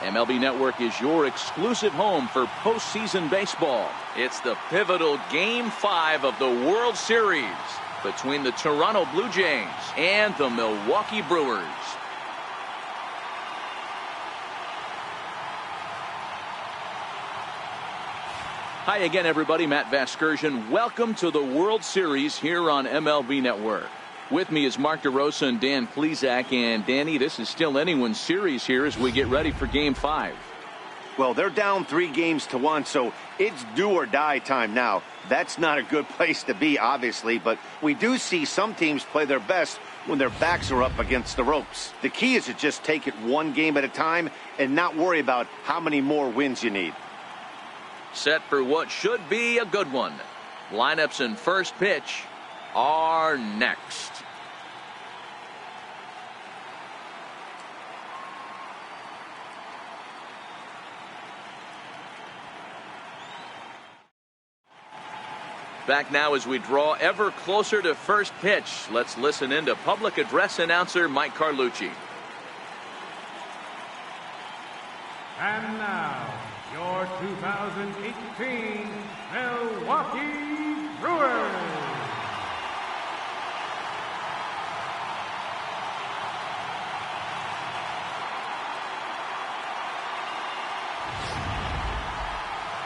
MLB Network is your exclusive home for postseason baseball. It's the pivotal Game 5 of the World Series between the Toronto Blue Jays and the Milwaukee Brewers. Hi again, everybody. Matt Vasgersian. Welcome to the World Series here on MLB Network. With me is Mark DeRosa and Dan Plesac. And Danny, this is still anyone's series here as we get ready for Game 5. Well, they're down 3-1, so it's do or die time now. That's not a good place to be, obviously, but we do see some teams play their best when their backs are up against the ropes. The key is to just take it one game at a time and not worry about how many more wins you need. Set for what should be a good one. Lineups and first pitch are next. Back now as we draw ever closer to first pitch. Let's listen in to public address announcer Mike Carlucci. And now, your 2018 Milwaukee Brewers.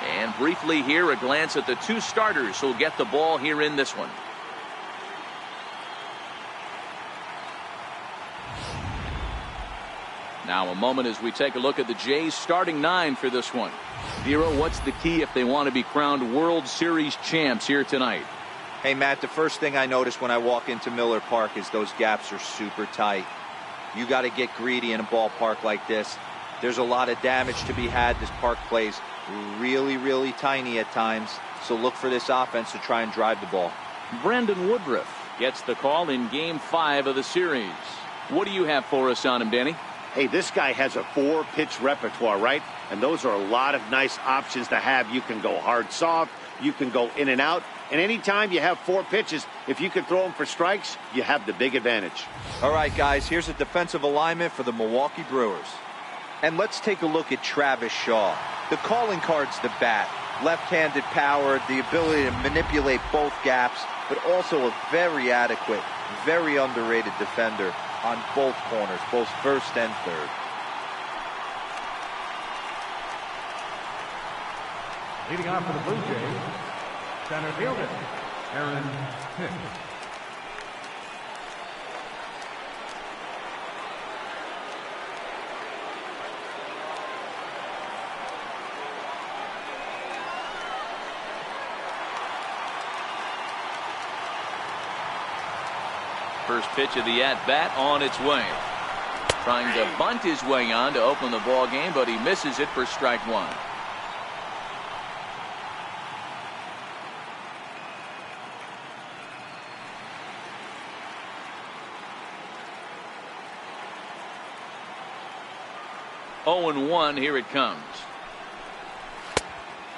And briefly here, a glance at the two starters who'll get the ball here in this one. Now a moment as we take a look at the Jays starting 9 for this one. Vero, what's the key if they want to be crowned World Series champs here tonight? Hey, Matt, the first thing I notice when I walk into Miller Park is those gaps are super tight. You got to get greedy in a ballpark like this. There's a lot of damage to be had. This park plays really, really tiny at times, so look for this offense to try and drive the ball. Brandon Woodruff gets the call in Game 5 of the series. What do you have for us on him, Danny? Hey, this guy has a 4-pitch repertoire, right? And those are a lot of nice options to have. You can go hard, soft. You can go in and out. And anytime you have 4 pitches, if you can throw them for strikes, you have the big advantage. All right, guys, here's a defensive alignment for the Milwaukee Brewers. And let's take a look at Travis Shaw. The calling card's the bat. Left-handed power, the ability to manipulate both gaps, but also a very adequate, very underrated defender on both corners, both first and third. Leading off for the Blue Jays, center fielder, Aaron Hicks. First pitch of the at-bat on its way. Trying to bunt his way on to open the ball game, but he misses it for strike 1. Oh, 1, here it comes.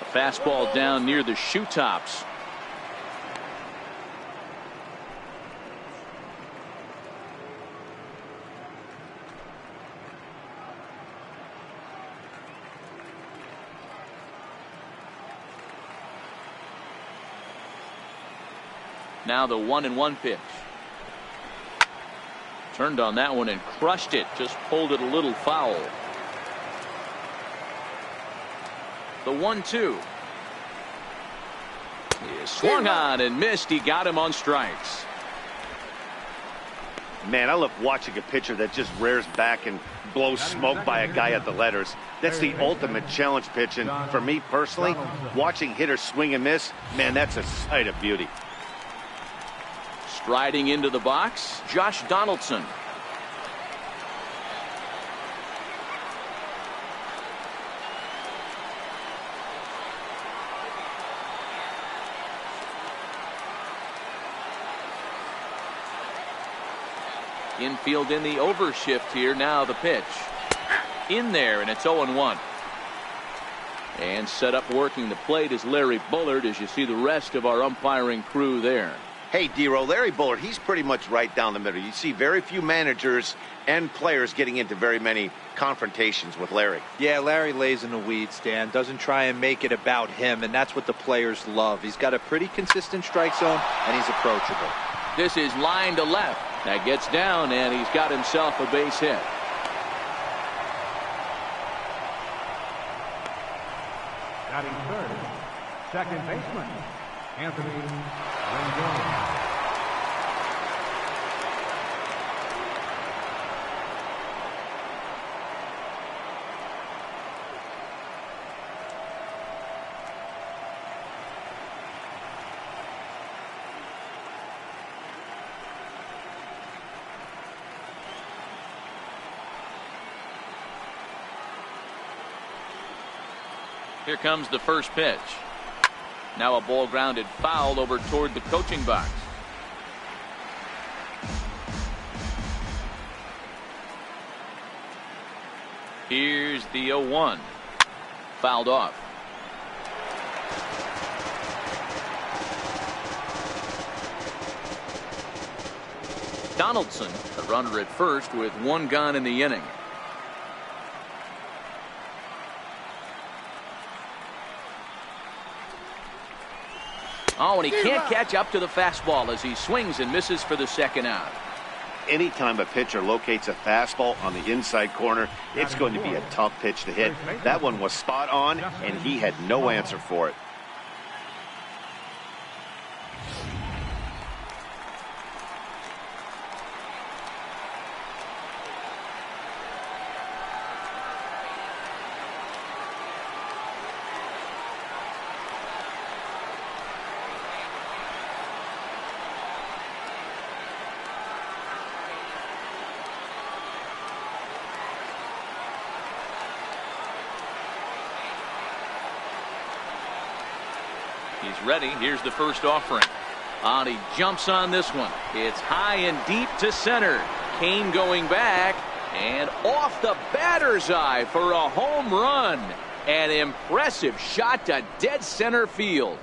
A fastball down near the shoe tops. Now the 1-1 pitch. Turned on that one and crushed it. Just pulled it a little foul. The 1-2. He swung on and missed. He got him on strikes. Man, I love watching a pitcher that just rears back and blows smoke by a guy at the letters. That's the ultimate challenge pitch. And for me personally, watching hitters swing and miss, man, that's a sight of beauty. Striding into the box, Josh Donaldson. Infield in the overshift here. Now the pitch. In there, and it's 0-1. And set up working the plate is Larry Bullard, as you see the rest of our umpiring crew there. Hey, D-Row, Larry Bullard, he's pretty much right down the middle. You see very few managers and players getting into very many confrontations with Larry. Yeah, Larry lays in the weeds, Dan. Doesn't try and make it about him, and that's what the players love. He's got a pretty consistent strike zone, and he's approachable. This is line to left. That gets down, and he's got himself a base hit. Batting third, second baseman, Anthony Rendon. Here comes the first pitch. Now a ball grounded foul over toward the coaching box. Here's the 0-1. Fouled off. Donaldson, the runner at first with one gone in the inning. Oh, and he can't catch up to the fastball as he swings and misses for the second out. Anytime a pitcher locates a fastball on the inside corner, it's going to be a tough pitch to hit. That one was spot on, and he had no answer for it. He's ready. Here's the first offering. And he jumps on this one. It's high and deep to center. Kane going back and off the batter's eye for a home run. An impressive shot to dead center field.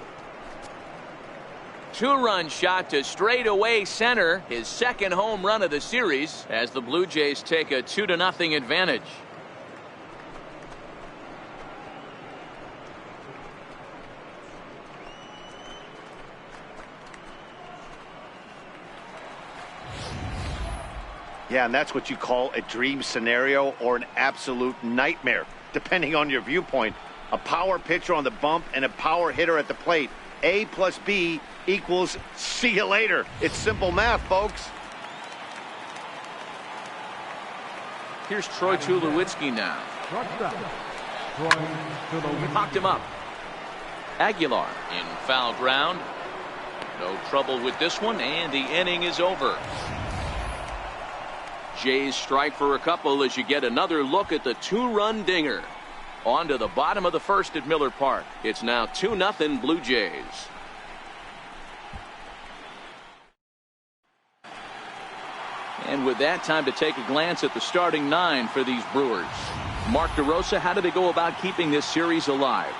Two-run shot to straightaway center. His second home run of the series as the Blue Jays take a 2-0 advantage. Yeah, and that's what you call a dream scenario or an absolute nightmare, depending on your viewpoint. A power pitcher on the bump and a power hitter at the plate. A plus B equals see you later. It's simple math, folks. Here's Troy Tulowitzki now. Knocked him up. Aguilar in foul ground. No trouble with this one, and the inning is over. Jays strike for a couple as you get another look at the two-run dinger. On to the bottom of the first at Miller Park. It's now 2-0 Blue Jays. And with that, time to take a glance at the starting nine for these Brewers. Mark DeRosa, how do they go about keeping this series alive?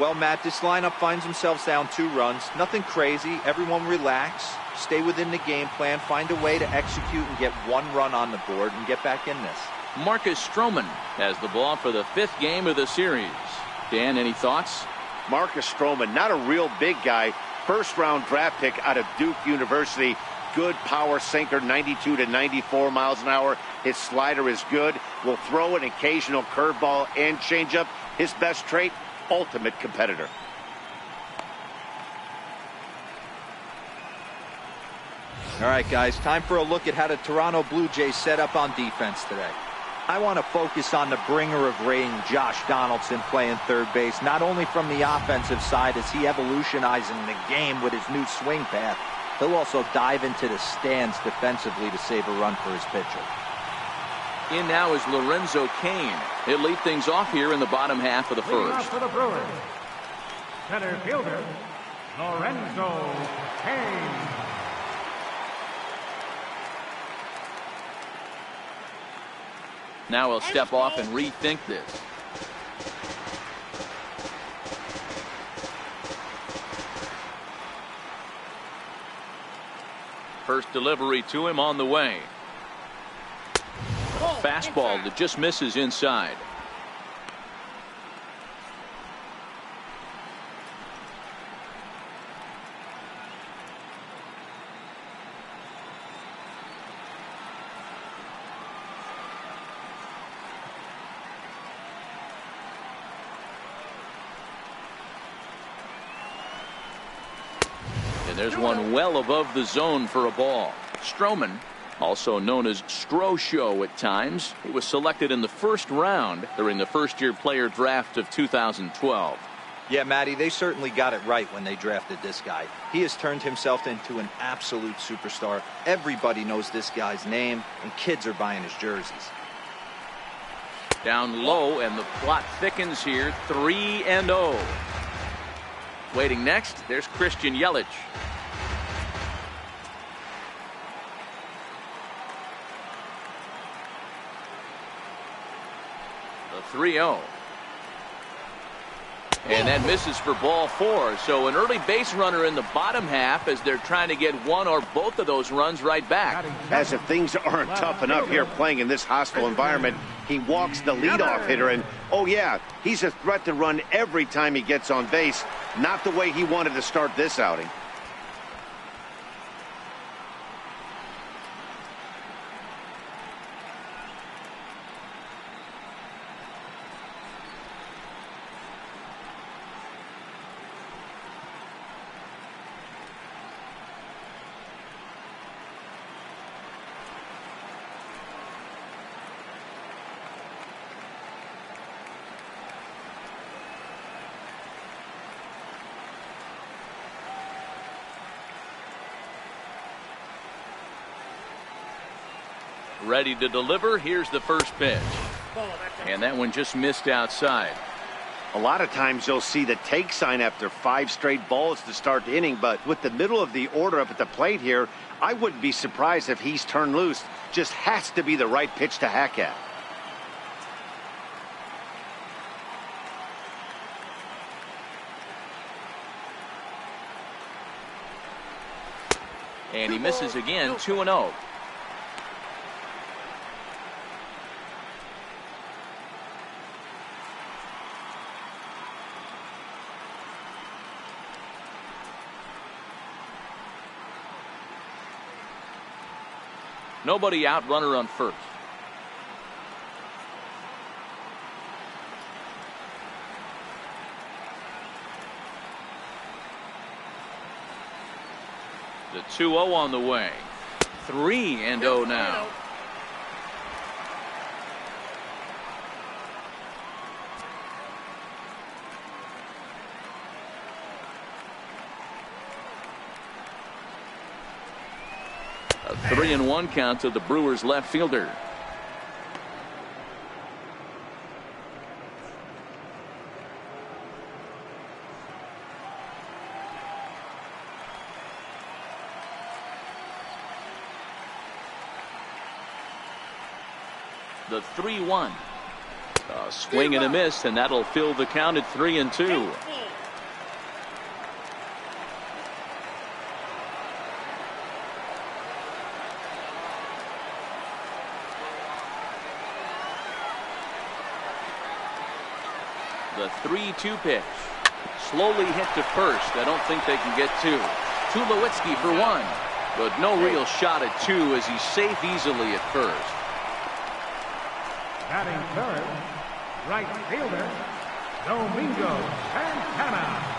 Well, Matt, this lineup finds themselves down 2 runs. Nothing crazy. Everyone relax. Stay within the game plan. Find a way to execute and get 1 run on the board and get back in this. Marcus Stroman has the ball for the 5th game of the series. Dan, any thoughts? Marcus Stroman, not a real big guy. First-round draft pick out of Duke University. Good power sinker, 92 to 94 miles an hour. His slider is good. Will throw an occasional curveball and changeup. His best trait, ultimate competitor. All right, guys, time for a look at how the Toronto Blue Jays set up on defense today. I want to focus on the bringer of rain, Josh Donaldson, playing third base, not only from the offensive side as he evolutionizing the game with his new swing path, he'll also dive into the stands defensively to save a run for his pitcher. In now is Lorenzo Cain. He'll lead things off here in the bottom half of the first. For the Brewers, center fielder, Lorenzo Cain. Now he'll step off and rethink this. First delivery to him on the way. Fastball that just misses inside. And there's one well above the zone for a ball. Stroman, also known as Strosho at times, he was selected in the first round during the first-year player draft of 2012. Yeah, Matty, they certainly got it right when they drafted this guy. He has turned himself into an absolute superstar. Everybody knows this guy's name, and kids are buying his jerseys. Down low, and the plot thickens here. 3-0. Waiting next, there's Christian Yelich. The 3-0. And that misses for ball 4. So an early base runner in the bottom half as they're trying to get one or both of those runs right back. As if things aren't tough enough here playing in this hostile environment, he walks the leadoff hitter, and oh yeah, he's a threat to run every time he gets on base. Not the way he wanted to start this outing. Ready to deliver. Here's the first pitch. And that one just missed outside. A lot of times you'll see the take sign after 5 straight balls to start the inning, but with the middle of the order up at the plate here, I wouldn't be surprised if he's turned loose. Just has to be the right pitch to hack at. And he misses again. 2-0. Nobody out, runner on first. The 2-0 on the way. 3-0 now. A 3-1 count to the Brewers left fielder. The 3-1. A swing and a miss, and that'll fill the count at 3-2. The 3-2 pitch. Slowly hit to first. I don't think they can get 2. Tulowitzki for 1. But no real shot at 2 as he's safe easily at first. Batting third, right fielder, Domingo Santana.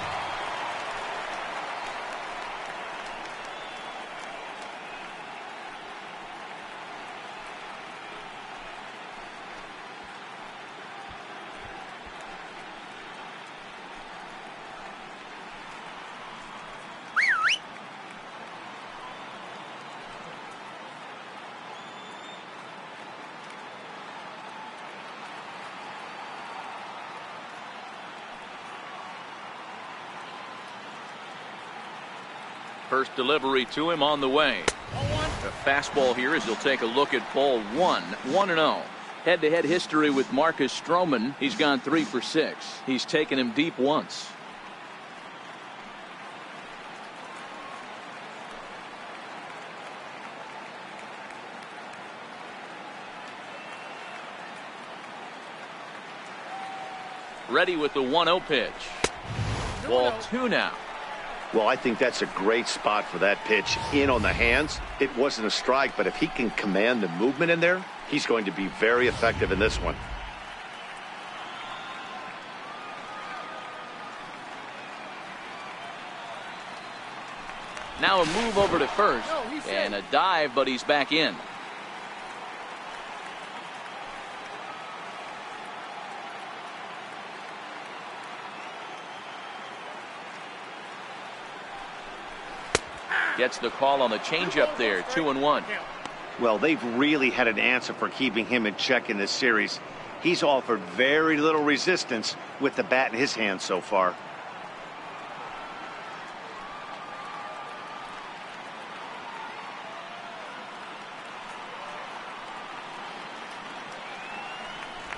First delivery to him on the way. A fastball here as he'll take a look at ball 1. 1-0. Head-to-head history with Marcus Stroman. He's gone 3 for 6. He's taken him deep once. Ready with the 1-0 pitch. Ball 2 now. Well, I think that's a great spot for that pitch. In on the hands. It wasn't a strike, but if he can command the movement in there, he's going to be very effective in this one. Now a move over to first. And a dive, but he's back in. Gets the call on the changeup there. 2-1. Well, they've really had an answer for keeping him in check in this series. He's offered very little resistance with the bat in his hand so far.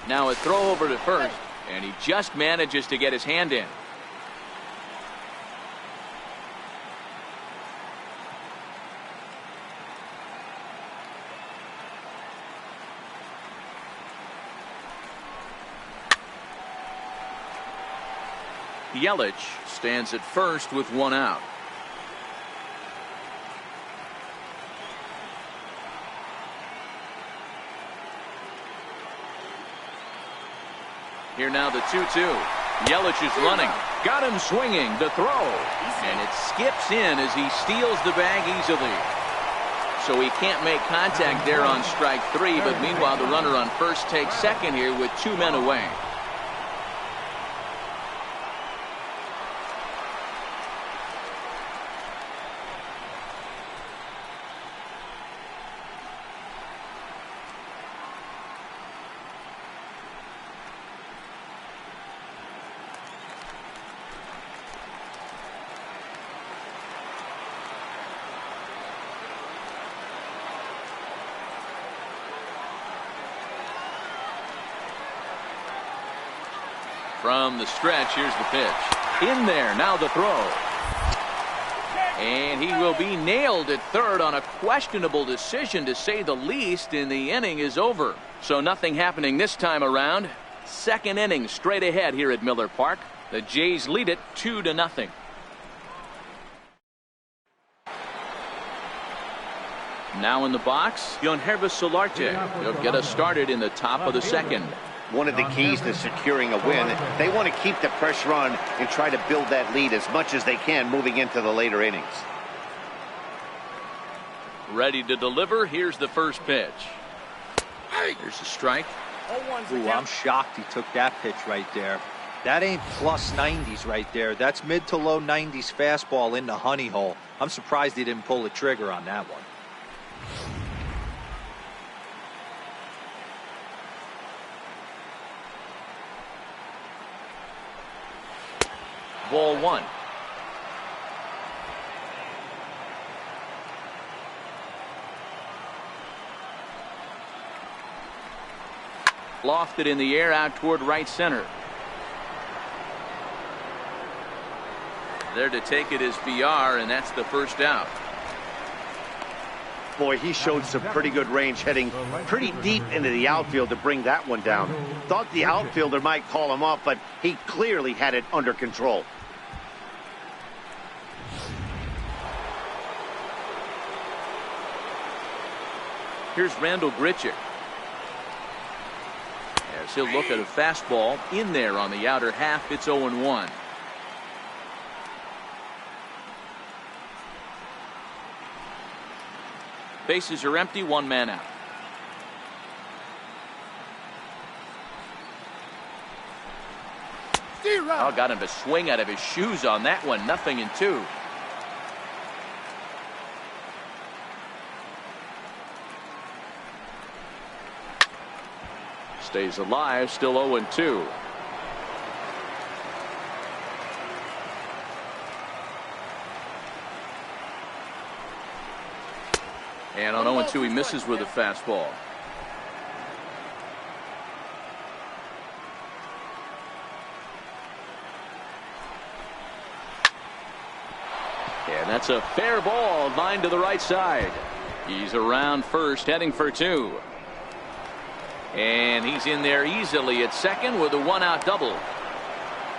Now a throw over to first, and he just manages to get his hand in. Yelich stands at first with 1 out. Here now the 2-2. Yelich is running. Got him swinging. The throw. And it skips in as he steals the bag easily. So he can't make contact there on strike 3, but meanwhile the runner on first takes second here with 2 men away. From the stretch, here's the pitch. In there, now the throw. And he will be nailed at third on a questionable decision, to say the least, and the inning is over. So nothing happening this time around. Second inning straight ahead here at Miller Park. The Jays lead it 2-0. Now in the box, Yonhervis Solarte. He'll get us started in the top of the second. One of the keys to securing a win, they want to keep the pressure on and try to build that lead as much as they can moving into the later innings. Ready to deliver. Here's the first pitch. Here's the strike. Ooh, I'm shocked he took that pitch right there. That ain't plus 90s right there. That's mid to low 90s fastball in the honey hole. I'm surprised he didn't pull the trigger on that one. Ball 1. Lofted in the air out toward right center. There to take it is BR, and that's the first out. Boy, he showed some pretty good range heading pretty deep into the outfield to bring that one down. Thought the outfielder might call him off, but he clearly had it under control. Here's Randall Grichuk. As he'll look at a fastball in there on the outer half. It's 0-1. Bases are empty, 1 man out. Oh, got him to swing out of his shoes on that one. 0-2. Stays alive, still 0-2. And on 0-2, he misses with a fastball. And that's a fair ball, line to the right side. He's around first, heading for 2. And he's in there easily at second with a 1-out double.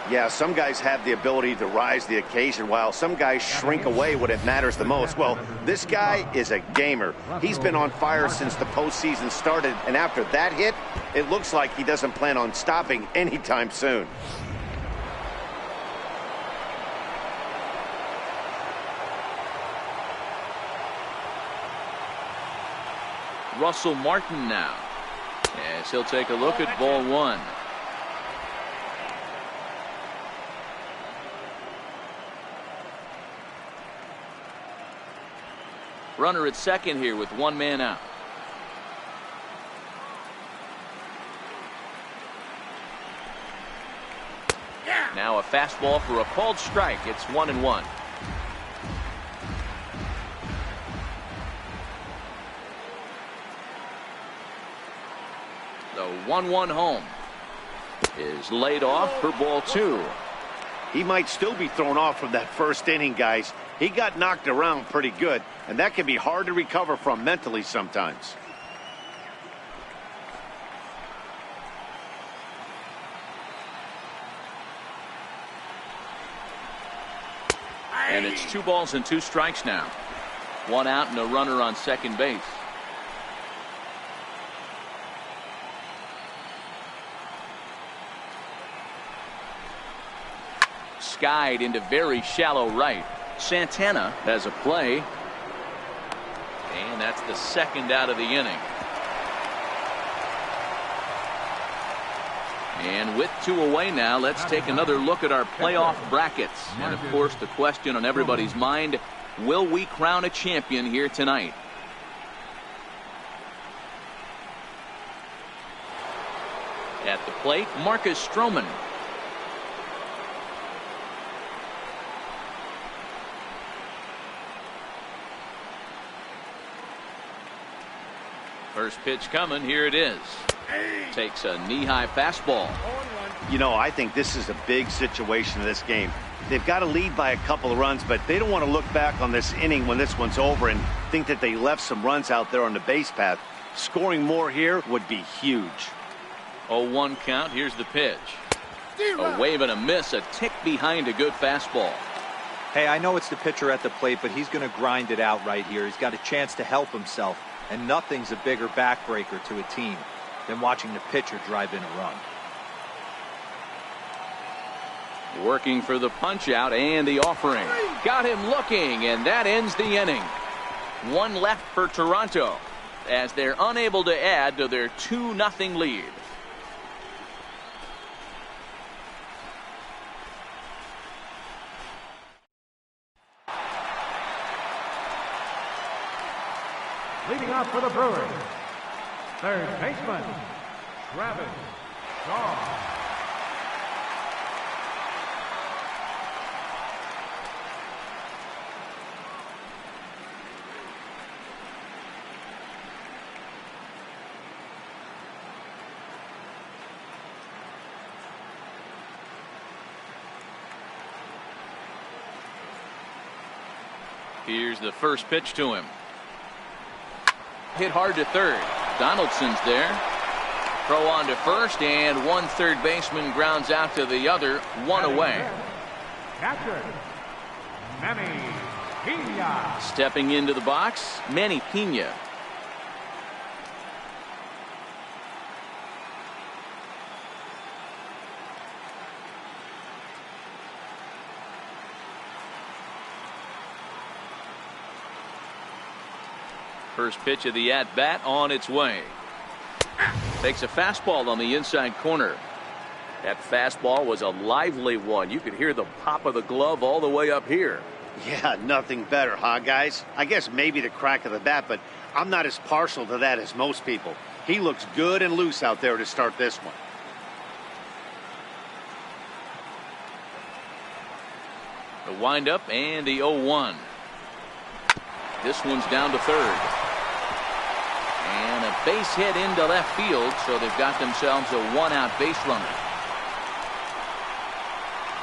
Yeah, some guys have the ability to rise to the occasion while some guys shrink away when it matters the most. Well, this guy is a gamer. He's been on fire since the postseason started, and after that hit, it looks like he doesn't plan on stopping anytime soon. Russell Martin now, as he'll take a look at ball one. Runner at second here with one man out. Now a fastball for a called strike. It's 1-1. The 1-1 home is laid off for ball two. He might still be thrown off from that first inning, guys. He got knocked around pretty good, and that can be hard to recover from mentally sometimes. And it's 2 balls and 2 strikes now. 1 out and a runner on second base. Skied into very shallow right. Santana has a play. And that's the second out of the inning. And with 2 away now, let's take another look at our playoff brackets. And of course, the question on everybody's mind, will we crown a champion here tonight? At the plate, Marcus Stroman. First pitch coming. Here it is. Takes a knee-high fastball. You know, I think this is a big situation in this game. They've got to lead by a couple of runs, but they don't want to look back on this inning when this one's over and think that they left some runs out there on the base path. Scoring more here would be huge. 0-1 count. Here's the pitch. A wave and a miss. A tick behind a good fastball. Hey, I know it's the pitcher at the plate, but he's going to grind it out right here. He's got a chance to help himself. And nothing's a bigger backbreaker to a team than watching the pitcher drive in a run. Working for the punch out and the offering. Got him looking, and that ends the inning. 1 left for Toronto as they're unable to add to their 2-0 lead. Leading off for the Brewers, third baseman, Travis Shaw. Here's the first pitch to him. Hit hard to third. Donaldson's there. Throw on to first, and one third baseman grounds out to the other. 1 away. Catcher, Manny Pena. Stepping into the box, Manny Pena. First pitch of the at-bat on its way. Takes a fastball on the inside corner. That fastball was a lively one. You could hear the pop of the glove all the way up here. Yeah, nothing better, huh, guys? I guess maybe the crack of the bat, but I'm not as partial to that as most people. He looks good and loose out there to start this one. The windup and the 0-1. This one's down to third. And a base hit into left field, so they've got themselves a 1-out base runner.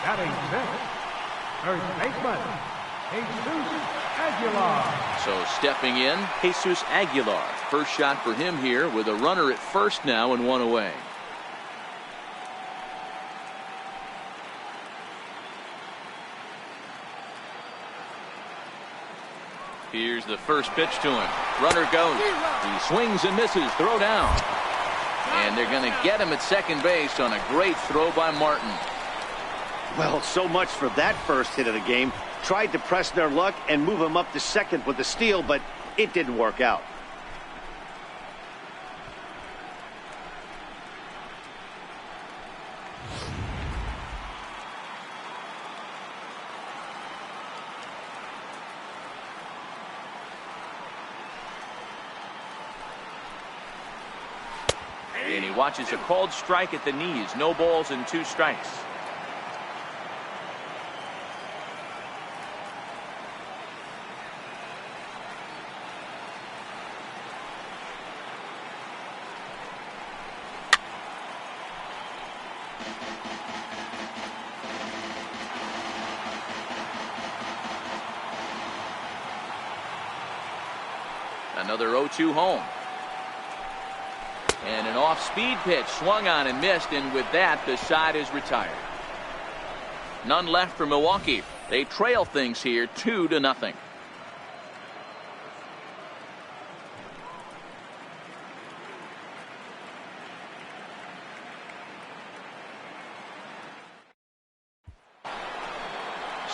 Batting fifth, first baseman, Jesus Aguilar. So stepping in, Jesus Aguilar. First shot for him here with a runner at first now and 1 away. Here's the first pitch to him. Runner goes. He swings and misses. Throw down. And they're going to get him at second base on a great throw by Martin. Well, so much for that first hit of the game. Tried to press their luck and move him up to second with the steal, but it didn't work out. And he watches a called strike at the knees. No balls and 2 strikes. Another 0-2 home. And an off-speed pitch swung on and missed, and with that, the side is retired. None left for Milwaukee. They trail things here 2-0.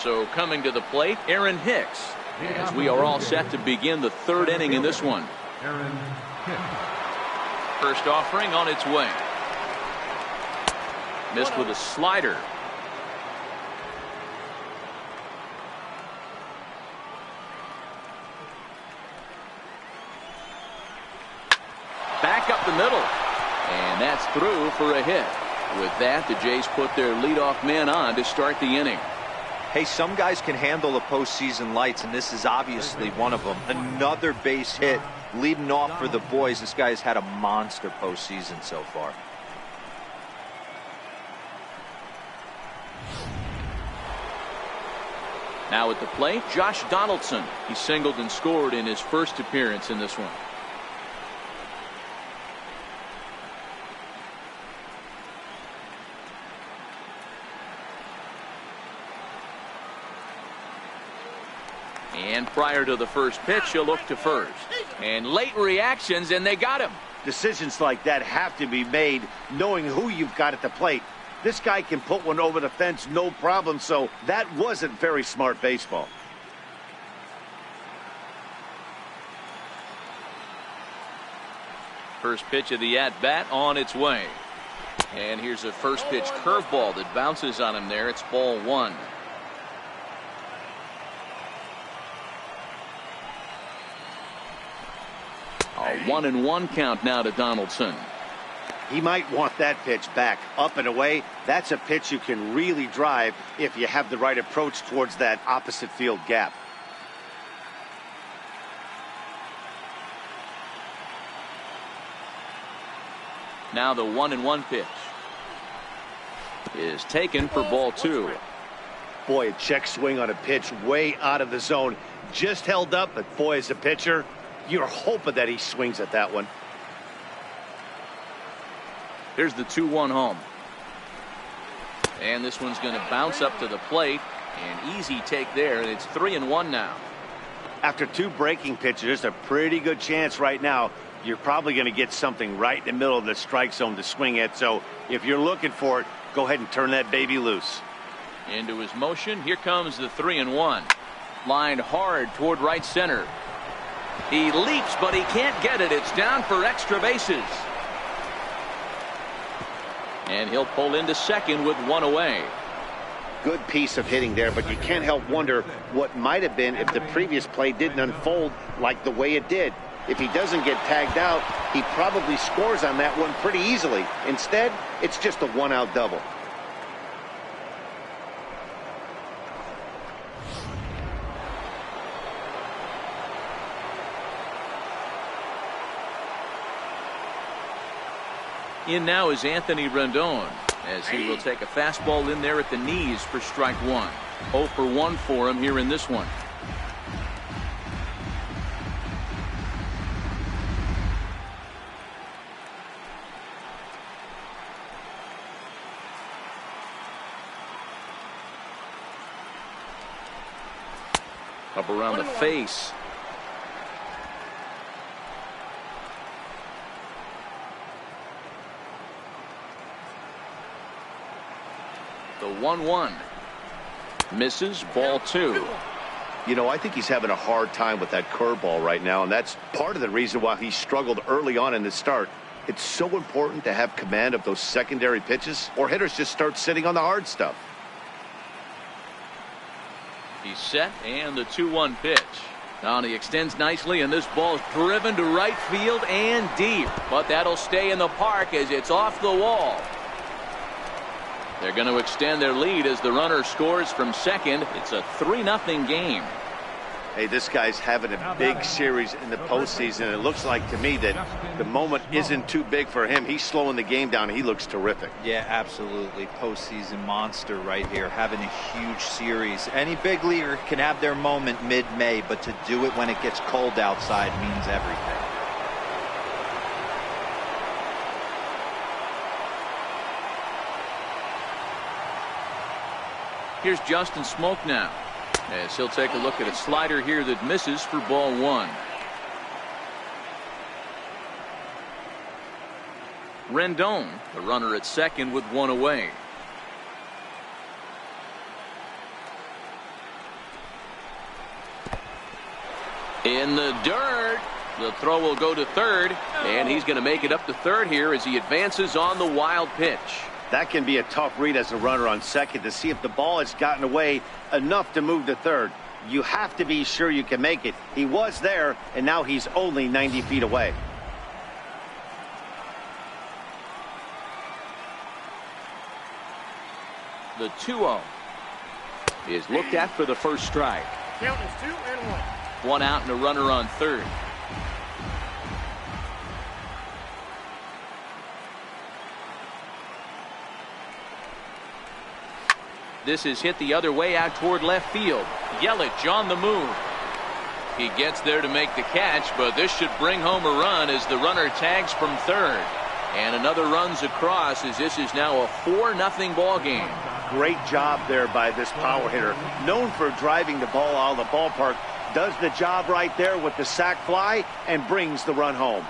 So coming to the plate, Aaron Hicks, as we are all set to begin the 3rd inning in this one. Aaron Hicks. First offering on its way. Missed with a slider. Back up the middle. And that's through for a hit. With that, the Jays put their leadoff man on to start the inning. Hey, some guys can handle the postseason lights, and this is obviously one of them. Another base hit leading off for the boys. This guy's had a monster postseason so far. Now at the plate, Josh Donaldson. He singled and scored in his first appearance in this one. And prior to the first pitch, he'll look to first. And late reactions, and they got him. Decisions like that have to be made knowing who you've got at the plate. This guy can put one over the fence no problem, so that wasn't very smart baseball. First pitch of the at-bat on its way. And here's a first pitch curveball that bounces on him there. It's ball 1. A 1-1 count now to Donaldson. He might want that pitch back. Up and away, that's a pitch you can really drive if you have the right approach towards that opposite field gap. Now the 1-1 pitch is taken for ball 2. Boy, a check swing on a pitch way out of the zone. Just held up, but boy, as a pitcher, you're hoping that he swings at that one. Here's the 2-1 home. And this one's going to bounce up to the plate. An easy take there. It's 3-1 now. After 2 breaking pitches, there's a pretty good chance right now you're probably going to get something right in the middle of the strike zone to swing at. So if you're looking for it, go ahead and turn that baby loose. Into his motion. Here comes the 3-1. Lined hard toward right center. He leaps, but he can't get it. It's down for extra bases. And he'll pull into second with 1 away. Good piece of hitting there, but you can't help wonder what might have been if the previous play didn't unfold like the way it did. If he doesn't get tagged out, he probably scores on that one pretty easily. Instead, it's just a 1-out double. In now is Anthony Rendon, as he will take a fastball in there at the knees for strike 1. 0 for 1 for him here in this one. Up around the face. 1-1. Misses, ball 2. You know, I think he's having a hard time with that curveball right now, and that's part of the reason why he struggled early on in the start. It's so important to have command of those secondary pitches, or hitters just start sitting on the hard stuff. He's set, and the 2-1 pitch. Now he extends nicely, and this ball's driven to right field and deep. But that'll stay in the park as it's off the wall. They're going to extend their lead as the runner scores from second. It's a 3-0 game. Hey, this guy's having a big series in the postseason. It looks like to me that the moment isn't too big for him. He's slowing the game down. He looks terrific. Yeah, absolutely. Postseason monster right here, having a huge series. Any big leaguer can have their moment mid-May, but to do it when it gets cold outside means everything. Here's Justin Smoke now, as he'll take a look at a slider here that misses for ball 1. Rendon, the runner at second with 1 away. In the dirt. The throw will go to third, and he's going to make it up to third here as he advances on the wild pitch. That can be a tough read as a runner on second to see if the ball has gotten away enough to move to third. You have to be sure you can make it. He was there, and now he's only 90 feet away. The 2-0 is looked at for the first strike. Count is 2-1. 1 out and a runner on third. This is hit the other way out toward left field. Yelich on the move. He gets there to make the catch, but this should bring home a run as the runner tags from third. And another runs across as this is now a 4-0 ball game. Great job there by this power hitter. Known for driving the ball out of the ballpark. Does the job right there with the sac fly and brings the run home.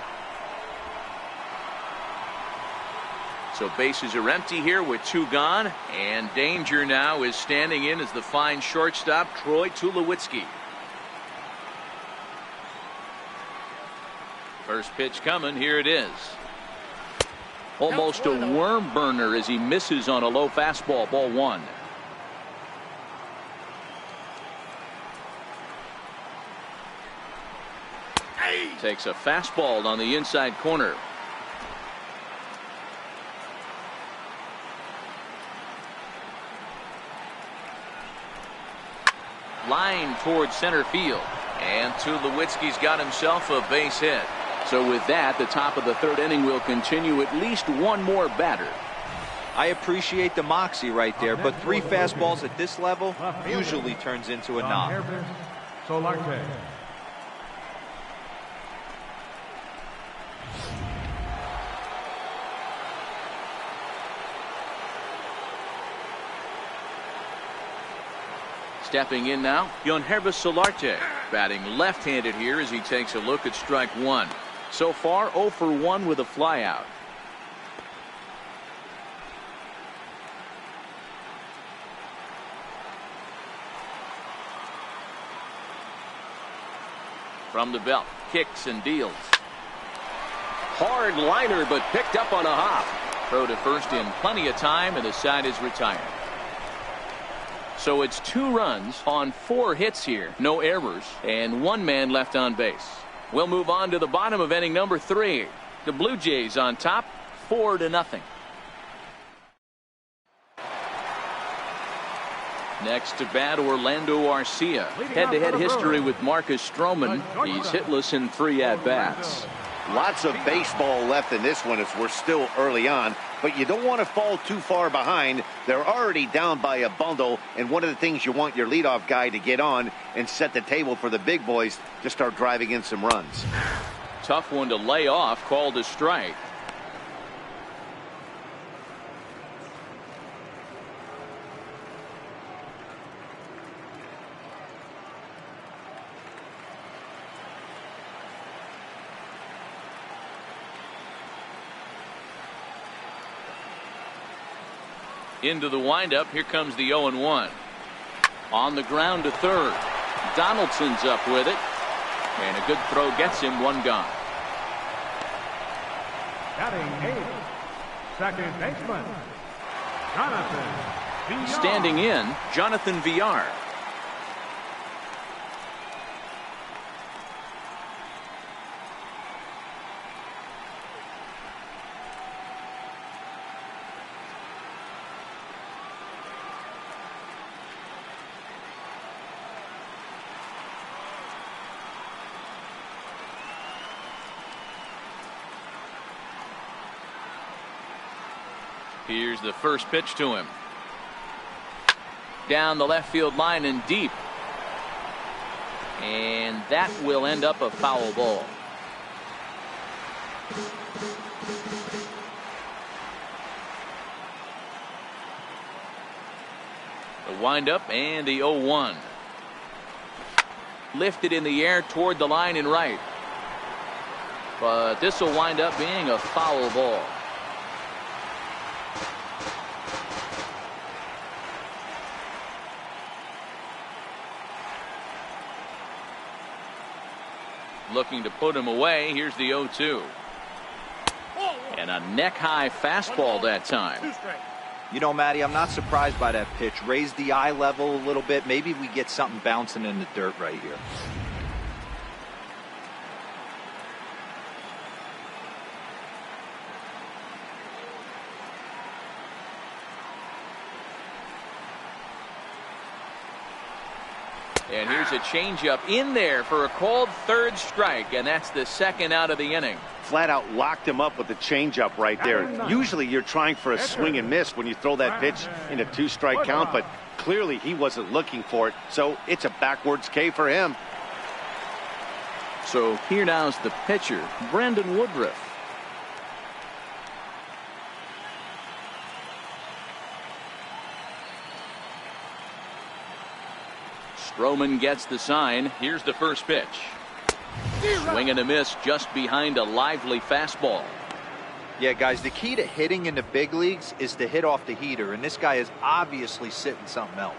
So bases are empty here with 2 gone, and danger now is standing in as the fine shortstop Troy Tulowitzki. First pitch coming, here it is. Almost a worm burner as he misses on a low fastball, ball 1. Takes a fastball on the inside corner. Line towards center field, and Tulowitzki's got himself a base hit. So with that, the top of the third inning will continue at least one more batter. I appreciate the moxie right there, but 3 fastballs at this level usually turns into a knock. Solarte. Stepping in now, Yonhervis Solarte, batting left-handed here as he takes a look at strike 1. So far, 0 for 1 with a flyout. From the belt, kicks and deals. Hard liner, but picked up on a hop. Throw to first in plenty of time, and the side is retired. So it's 2 runs on 4 hits here, no errors, and 1 man left on base. We'll move on to the bottom of inning number 3. The Blue Jays on top, 4-0. Next to bat, Orlando Arcia. Head-to-head history with Marcus Stroman. He's hitless in 3 at-bats. Lots of baseball left in this one as we're still early on, but you don't want to fall too far behind. They're already down by a bundle, and one of the things you want your leadoff guy to get on and set the table for the big boys to start driving in some runs. Tough one to lay off, called a strike. Into the windup. Here comes the 0-1. On the ground to third. Donaldson's up with it. And a good throw gets him one gone. Batting 8, second baseman, Jonathan Villar. Standing in, Jonathan Villar. Here's the first pitch to him. Down the left field line and deep. And that will end up a foul ball. The windup and the 0-1. Lifted in the air toward the line and right. But this will wind up being a foul ball. Looking to put him away. Here's the 0-2. And a neck-high fastball that time. You know, Matty, I'm not surprised by that pitch. Raise the eye level a little bit. Maybe we get something bouncing in the dirt right here. And here's a changeup in there for a called third strike, and that's the second out of the inning. Flat out locked him up with the changeup right there. Usually you're trying for a swing and miss when you throw that pitch in a 2-strike count, but clearly he wasn't looking for it, so it's a backwards K for him. So here now's the pitcher, Brandon Woodruff. Stroman gets the sign. Here's the first pitch. Swing and a miss just behind a lively fastball. Yeah, guys, the key to hitting in the big leagues is to hit off the heater, and this guy is obviously sitting something else.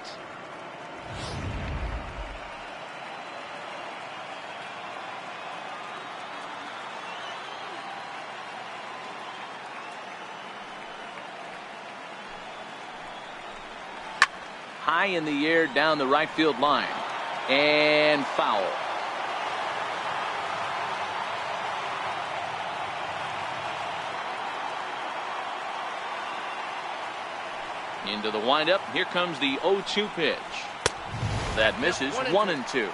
High in the air down the right field line. And foul. Into the windup. Here comes the 0-2 pitch. That misses. 1-2.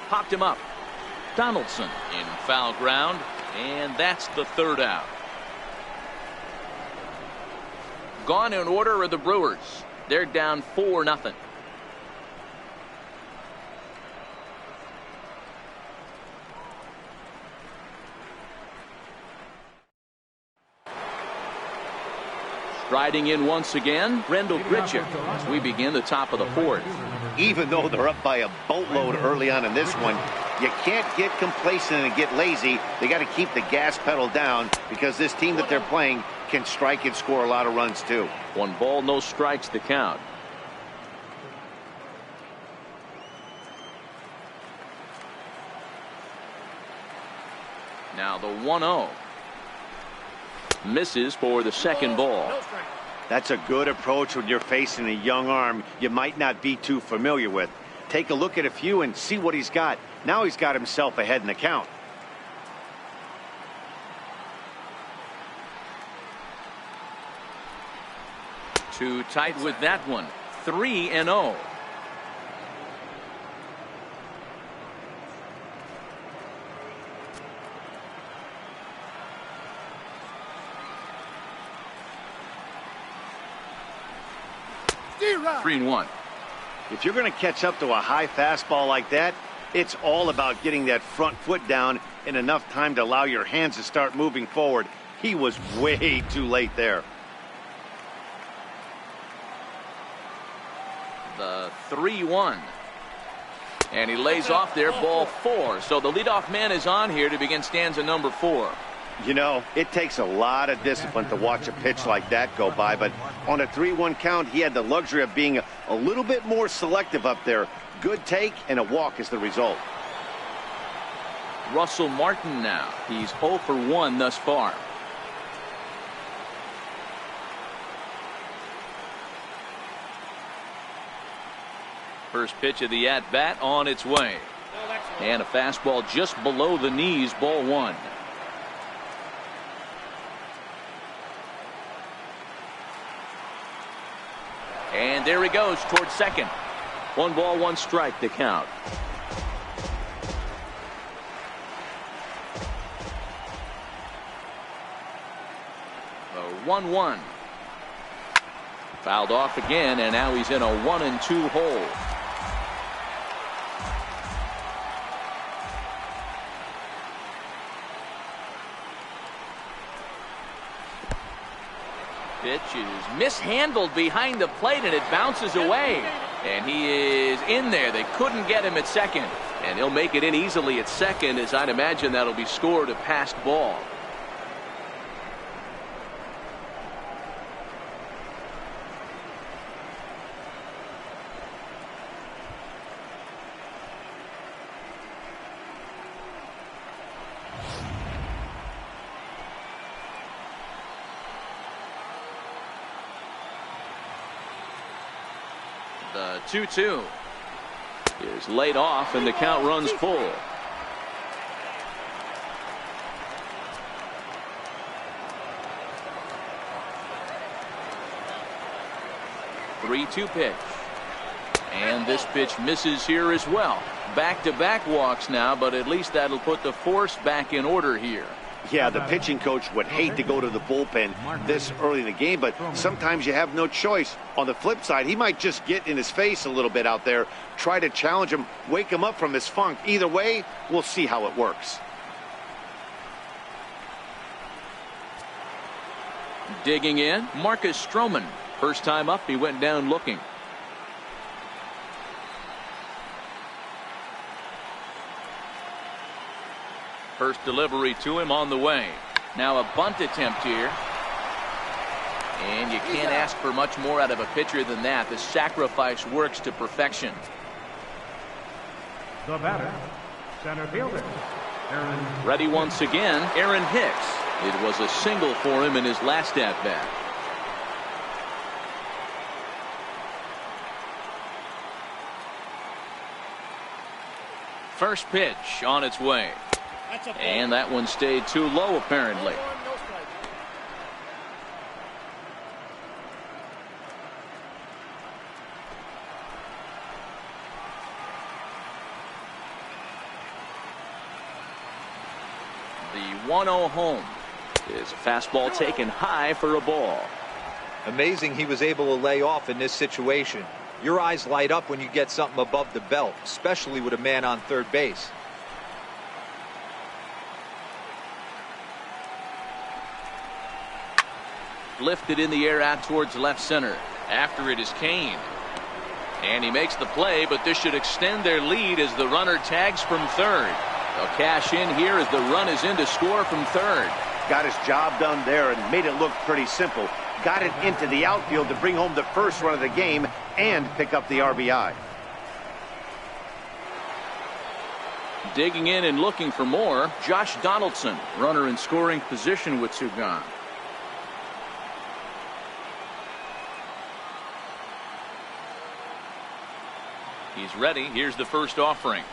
Popped him up. Donaldson in foul ground, and that's the third out. Gone in order are the Brewers. They're down 4-0. Striding in once again, Rendell Grichuk as we begin the top of the fourth. Even though they're up by a boatload early on in this one, you can't get complacent and get lazy. They got to keep the gas pedal down because this team that they're playing can strike and score a lot of runs too. 1 ball, no strikes to count. Now the 1-0. Misses for the second ball. That's a good approach when you're facing a young arm you might not be too familiar with. Take a look at a few and see what he's got. Now he's got himself ahead in the count. Too tight with that one. 3-0. Three and 1. If you're going to catch up to a high fastball like that, it's all about getting that front foot down in enough time to allow your hands to start moving forward. He was way too late there. The 3-1. And he lays off there, ball 4. So the leadoff man is on here to begin stanza number 4. You know, it takes a lot of discipline to watch a pitch like that go by, but on a 3-1 count, he had the luxury of being a little bit more selective up there. Good take and a walk is the result. Russell Martin now. He's 0 for 1 thus far. First pitch of the at-bat on its way. And a fastball just below the knees, ball 1. And there he goes towards second. 1 ball, 1 strike to count. The 1-1. Fouled off again, and now he's in a 1-2 hole. Pitch is mishandled behind the plate, and it bounces away. And he is in there. They couldn't get him at second. And he'll make it in easily at second, as I'd imagine that'll be scored a passed ball. The 2-2 is laid off, and the count runs full. Three-two pitch, and this pitch misses here as well. Back-to-back walks now, but at least that'll put the force back in order here. Yeah, the pitching coach would hate to go to the bullpen this early in the game, but sometimes you have no choice. On the flip side, he might just get in his face a little bit out there, try to challenge him, wake him up from his funk. Either way, we'll see how it works. Digging in, Marcus Stroman. First time up, he went down looking. First delivery to him on the way. Now a bunt attempt here. And you can't ask for much more out of a pitcher than that. The sacrifice works to perfection. The batter, center fielder, Aaron. Ready once again, Aaron Hicks. It was a single for him in his last at-bat. First pitch on its way. And that one stayed too low, apparently. The 1-0 home is a fastball taken high for a ball. Amazing he was able to lay off in this situation. Your eyes light up when you get something above the belt, especially with a man on third base. Lifted in the air out towards left center. After it is Kane. And he makes the play, but this should extend their lead as the runner tags from third. They'll cash in here as the run is in to score from third. Got his job done there and made it look pretty simple. Got it into the outfield to bring home the first run of the game and pick up the RBI. Digging in and looking for more, Josh Donaldson, runner in scoring position with two gone. He's ready. Here's the first offering.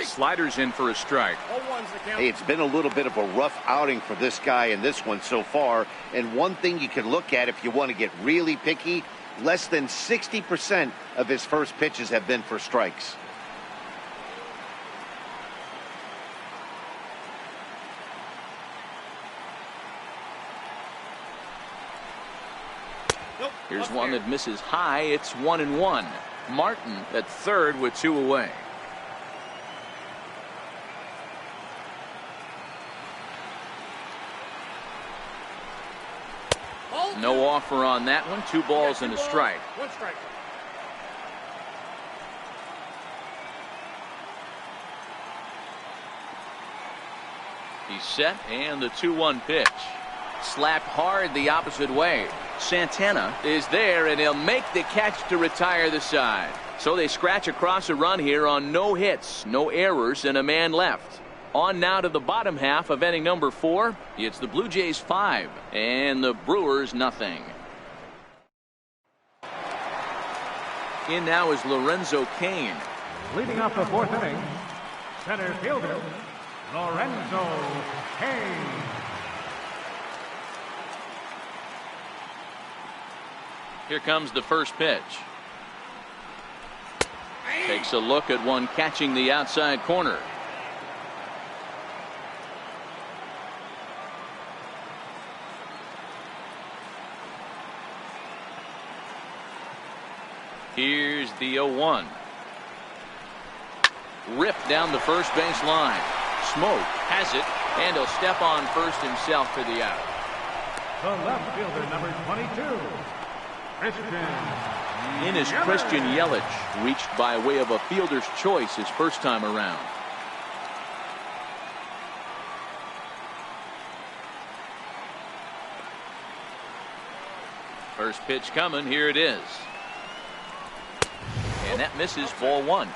Sliders in for a strike. Hey, it's been a little bit of a rough outing for this guy in this one so far. And one thing you can look at if you want to get really picky, less than 60% of his first pitches have been for strikes. Here's one that misses high. It's 1-1. Martin at third with two away. No offer on that one. 2 balls and a strike. He's set, and the 2-1 pitch. Slapped hard the opposite way. Santana is there, and he'll make the catch to retire the side. So they scratch across a run here on no hits, no errors, and a man left. On now to the bottom half of inning number 4. It's the Blue Jays 5 and the Brewers nothing. In now is Lorenzo Cain. Leading off the 4th inning, center fielder, Lorenzo Cain. Here comes the first pitch. Takes a look at one catching the outside corner. Here's the 0-1. Ripped down the first base line. Smoke has it, and he'll step on first himself for the out. The left fielder, number 22, Christian. In is Christian Yelich, reached by way of a fielder's choice his first time around. First pitch coming, here it is. And that misses, ball 1.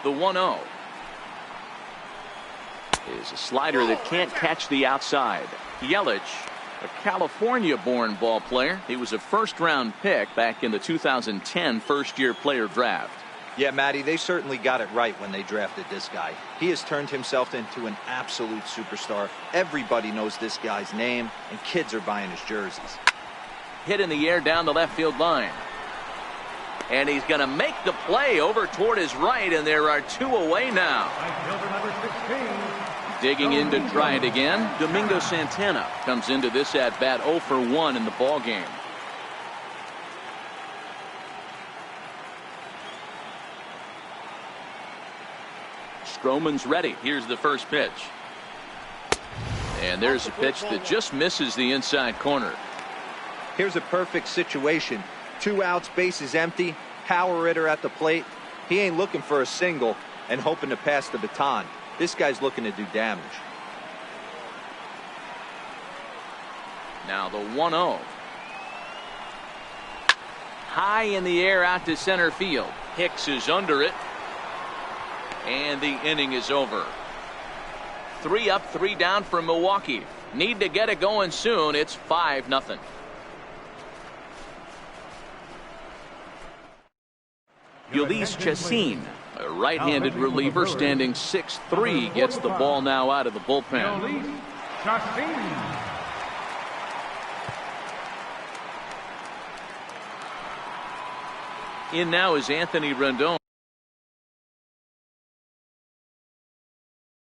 The 1-0 is a slider that can't catch the outside. Yelich, a California-born ball player. He was a first-round pick back in the 2010 first-year player draft. Yeah, Matty, they certainly got it right when they drafted this guy. He has turned himself into an absolute superstar. Everybody knows this guy's name, and kids are buying his jerseys. Hit in the air down the left field line. And he's going to make the play over toward his right, and there are 2 away now. Right fielder, number 16. Digging in to try it again. Domingo Santana comes into this at bat 0 for 1 in the ball game. Stroman's ready. Here's the first pitch. And there's a pitch that just misses the inside corner. Here's a perfect situation. 2 outs, bases empty, power hitter at the plate. He ain't looking for a single and hoping to pass the baton. This guy's looking to do damage. Now the 1-0. High in the air out to center field. Hicks is under it. And the inning is over. 3 up, 3 down for Milwaukee. Need to get it going soon. It's 5-0. Ulysses Chassin, a right-handed reliever standing 6'3", gets the ball now out of the bullpen. Ulysses Chassin. In now is Anthony Rendon.